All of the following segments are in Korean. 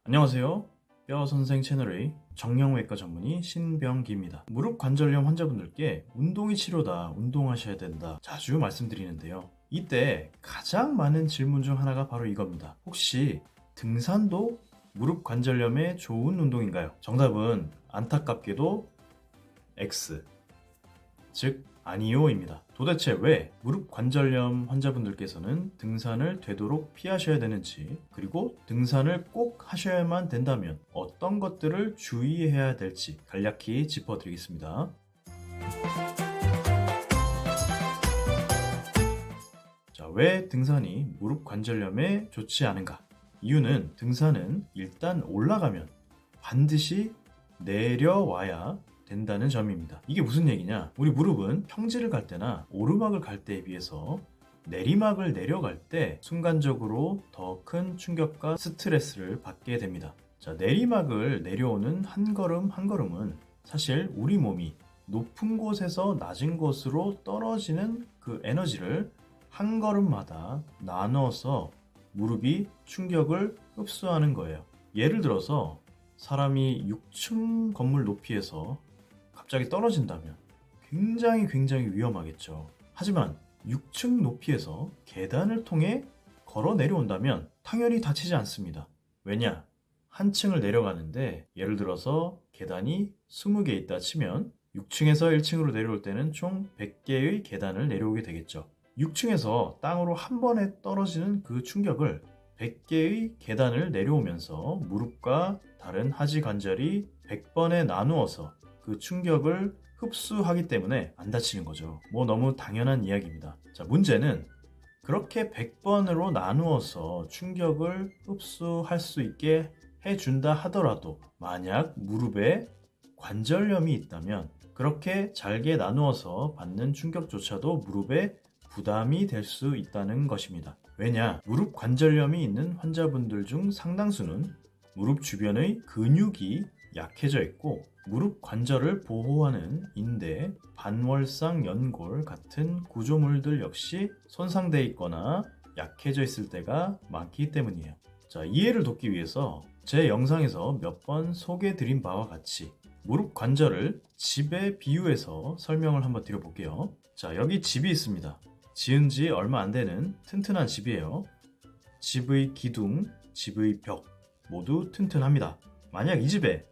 안녕하세요. 뼈선생 채널의 정형외과 전문의 신병기입니다. 무릎 관절염 환자분들께 운동이 치료다, 운동하셔야 된다 자주 말씀드리는데요. 이때 가장 많은 질문 중 하나가 바로 이겁니다. 혹시 등산도 무릎 관절염에 좋은 운동인가요? 정답은 안타깝게도 X, 즉 아니요입니다. 도대체 왜 무릎 관절염 환자분들께서는 등산을 되도록 피하셔야 되는지, 그리고 등산을 꼭 하셔야만 된다면 어떤 것들을 주의해야 될지 간략히 짚어드리겠습니다. 자, 왜 등산이 무릎 관절염에 좋지 않은가? 이유는 등산은 일단 올라가면 반드시 내려와야 된다는 점입니다. 이게 무슨 얘기냐? 우리 무릎은 평지를 갈 때나 오르막을 갈 때에 비해서 내리막을 내려갈 때 순간적으로 더 큰 충격과 스트레스를 받게 됩니다. 자, 내리막을 내려오는 한 걸음 한 걸음은 사실 우리 몸이 높은 곳에서 낮은 곳으로 떨어지는 그 에너지를 한 걸음마다 나눠서 무릎이 충격을 흡수하는 거예요. 예를 들어서 사람이 6층 건물 높이에서 갑자기 떨어진다면 굉장히 위험하겠죠. 하지만 6층 높이에서 계단을 통해 걸어 내려온다면 당연히 다치지 않습니다. 왜냐? 한 층을 내려가는데 예를 들어서 계단이 20개 있다 치면 6층에서 1층으로 내려올 때는 총 100개의 계단을 내려오게 되겠죠. 6층에서 땅으로 한 번에 떨어지는 그 충격을 100개의 계단을 내려오면서 무릎과 다른 하지 관절이 100번에 나누어서 그 충격을 흡수하기 때문에 안 다치는 거죠. 뭐 너무 당연한 이야기입니다. 자, 문제는 그렇게 100번으로 나누어서 충격을 흡수할 수 있게 해준다 하더라도 만약 무릎에 관절염이 있다면 그렇게 잘게 나누어서 받는 충격조차도 무릎에 부담이 될 수 있다는 것입니다. 왜냐? 무릎 관절염이 있는 환자분들 중 상당수는 무릎 주변의 근육이 약해져 있고 무릎 관절을 보호하는 인대, 반월상 연골 같은 구조물들 역시 손상되어 있거나 약해져 있을 때가 많기 때문이에요. 자, 이해를 돕기 위해서 제 영상에서 몇 번 소개해드린 바와 같이 무릎 관절을 집에 비유해서 설명을 한번 드려볼게요. 자, 여기 집이 있습니다. 지은 지 얼마 안 되는 튼튼한 집이에요. 집의 기둥, 집의 벽 모두 튼튼합니다. 만약 이 집에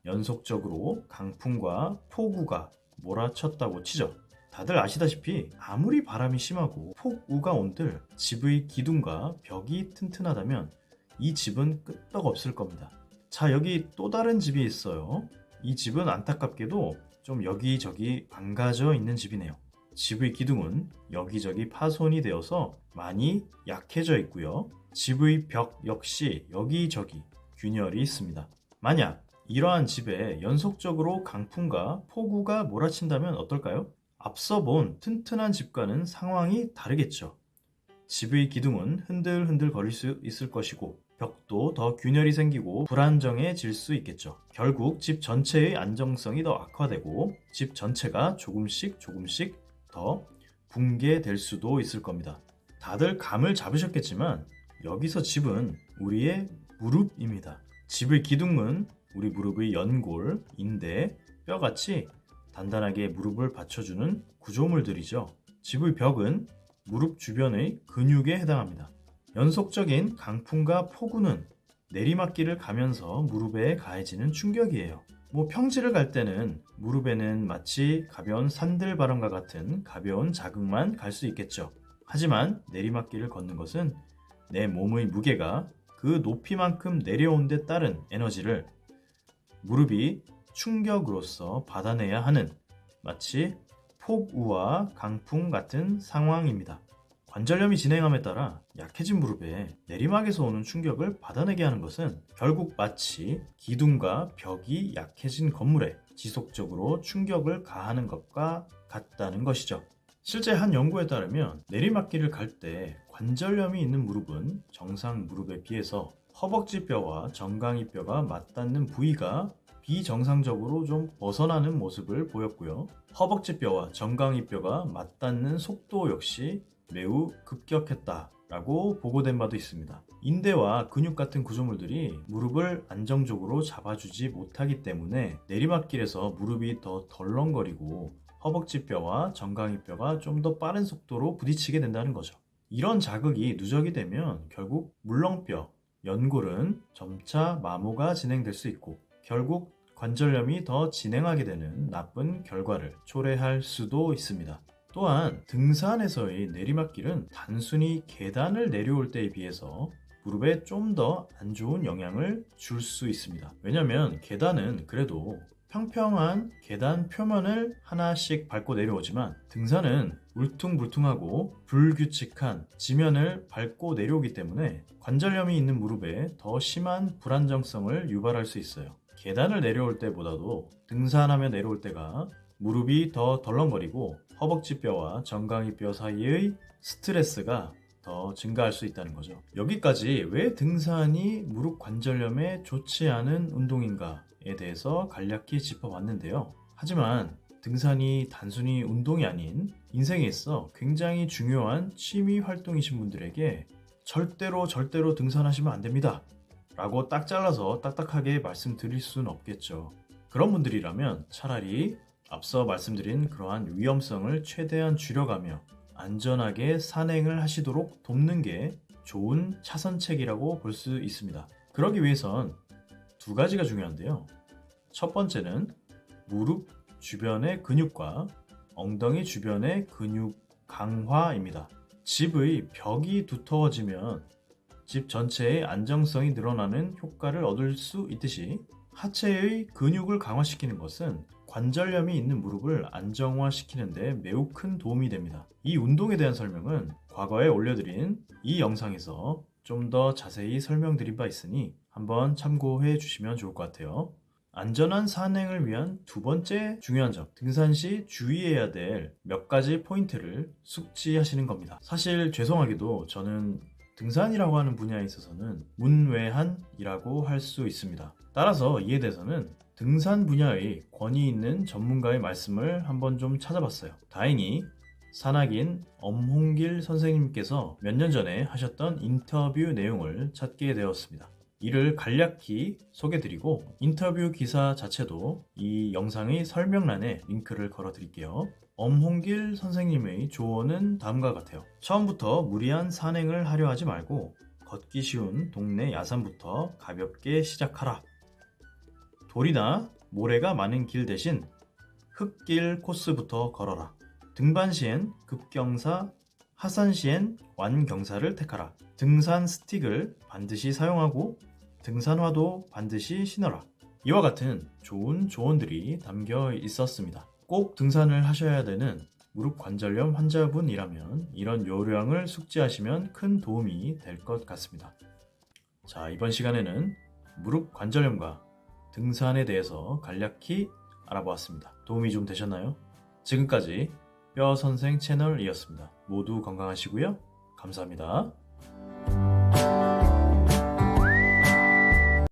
연속적으로 강풍과 폭우가 몰아쳤다고 치죠. 다들 아시다시피 아무리 바람이 심하고 폭우가 온들 집의 기둥과 벽이 튼튼하다면 이 집은 끄떡없을 겁니다. 자, 여기 또 다른 집이 있어요. 이 집은 안타깝게도 좀 여기저기 망가져 있는 집이네요. 집의 기둥은 여기저기 파손이 되어서 많이 약해져 있고요. 집의 벽 역시 여기저기 균열이 있습니다. 만약 이러한 집에 연속적으로 강풍과 폭우가 몰아친다면 어떨까요? 앞서 본 튼튼한 집과는 상황이 다르겠죠. 집의 기둥은 흔들흔들 거릴 수 있을 것이고 벽도 더 균열이 생기고 불안정해질 수 있겠죠. 결국 집 전체의 안정성이 더 악화되고 집 전체가 조금씩 더 붕괴될 수도 있을 겁니다. 다들 감을 잡으셨겠지만 여기서 집은 우리의 무릎입니다. 집의 기둥은 우리 무릎의 연골, 인대, 뼈같이 단단하게 무릎을 받쳐주는 구조물들이죠. 집의 벽은 무릎 주변의 근육에 해당합니다. 연속적인 강풍과 폭우는 내리막길을 가면서 무릎에 가해지는 충격이에요. 평지를 갈 때는 무릎에는 마치 가벼운 산들바람과 같은 가벼운 자극만 갈 수 있겠죠. 하지만 내리막길을 걷는 것은 내 몸의 무게가 그 높이만큼 내려온 데 따른 에너지를 무릎이 충격으로서 받아내야 하는 마치 폭우와 강풍 같은 상황입니다. 관절염이 진행함에 따라 약해진 무릎에 내리막에서 오는 충격을 받아내게 하는 것은 결국 마치 기둥과 벽이 약해진 건물에 지속적으로 충격을 가하는 것과 같다는 것이죠. 실제 한 연구에 따르면 내리막길을 갈 때 관절염이 있는 무릎은 정상 무릎에 비해서 허벅지 뼈와 정강이 뼈가 맞닿는 부위가 비정상적으로 좀 벗어나는 모습을 보였고요. 허벅지 뼈와 정강이 뼈가 맞닿는 속도 역시 매우 급격했다 라고 보고된 바도 있습니다. 인대와 근육 같은 구조물들이 무릎을 안정적으로 잡아주지 못하기 때문에 내리막길에서 무릎이 더 덜렁거리고 허벅지뼈와 정강이뼈가 좀 더 빠른 속도로 부딪히게 된다는 거죠. 이런 자극이 누적이 되면 결국 물렁뼈, 연골은 점차 마모가 진행될 수 있고 결국 관절염이 더 진행하게 되는 나쁜 결과를 초래할 수도 있습니다. 또한 등산에서의 내리막길은 단순히 계단을 내려올 때에 비해서 무릎에 좀 더 안 좋은 영향을 줄 수 있습니다. 왜냐하면 계단은 그래도 평평한 계단 표면을 하나씩 밟고 내려오지만 등산은 울퉁불퉁하고 불규칙한 지면을 밟고 내려오기 때문에 관절염이 있는 무릎에 더 심한 불안정성을 유발할 수 있어요. 계단을 내려올 때보다도 등산하며 내려올 때가 무릎이 더 덜렁거리고 허벅지뼈와 정강이뼈 사이의 스트레스가 더 증가할 수 있다는 거죠. 여기까지 왜 등산이 무릎 관절염에 좋지 않은 운동인가에 대해서 간략히 짚어봤는데요. 하지만 등산이 단순히 운동이 아닌 인생에 있어 굉장히 중요한 취미 활동이신 분들에게 절대로 등산하시면 안 됩니다 라고 딱 잘라서 딱딱하게 말씀드릴 수는 없겠죠. 그런 분들이라면 차라리 앞서 말씀드린 그러한 위험성을 최대한 줄여가며 안전하게 산행을 하시도록 돕는 게 좋은 차선책이라고 볼 수 있습니다. 그러기 위해선 두 가지가 중요한데요. 첫 번째는 무릎 주변의 근육과 엉덩이 주변의 근육 강화입니다. 집의 벽이 두터워지면 집 전체의 안정성이 늘어나는 효과를 얻을 수 있듯이 하체의 근육을 강화시키는 것은 관절염이 있는 무릎을 안정화시키는 데 매우 큰 도움이 됩니다. 이 운동에 대한 설명은 과거에 올려드린 이 영상에서 좀 더 자세히 설명드린 바 있으니 한번 참고해 주시면 좋을 것 같아요. 안전한 산행을 위한 두 번째 중요한 점, 등산 시 주의해야 될 몇 가지 포인트를 숙지하시는 겁니다. 사실 죄송하게도 저는 등산이라고 하는 분야에 있어서는 문외한이라고 할 수 있습니다. 따라서 이에 대해서는 등산 분야의 권위 있는 전문가의 말씀을 한번 좀 찾아봤어요. 다행히 산악인 엄홍길 선생님께서 몇 년 전에 하셨던 인터뷰 내용을 찾게 되었습니다. 이를 간략히 소개드리고 인터뷰 기사 자체도 이 영상의 설명란에 링크를 걸어 드릴게요. 엄홍길 선생님의 조언은 다음과 같아요. 처음부터 무리한 산행을 하려 하지 말고 걷기 쉬운 동네 야산부터 가볍게 시작하라. 돌이나 모래가 많은 길 대신 흙길 코스부터 걸어라. 등반 시엔 급경사, 하산 시엔 완경사를 택하라. 등산 스틱을 반드시 사용하고 등산화도 반드시 신어라. 이와 같은 좋은 조언들이 담겨 있었습니다. 꼭 등산을 하셔야 되는 무릎 관절염 환자분이라면 이런 요령을 숙지하시면 큰 도움이 될 것 같습니다. 자, 이번 시간에는 무릎 관절염과 등산에 대해서 간략히 알아보았습니다. 도움이 좀 되셨나요? 지금까지 뼈선생 채널이었습니다. 모두 건강하시고요. 감사합니다.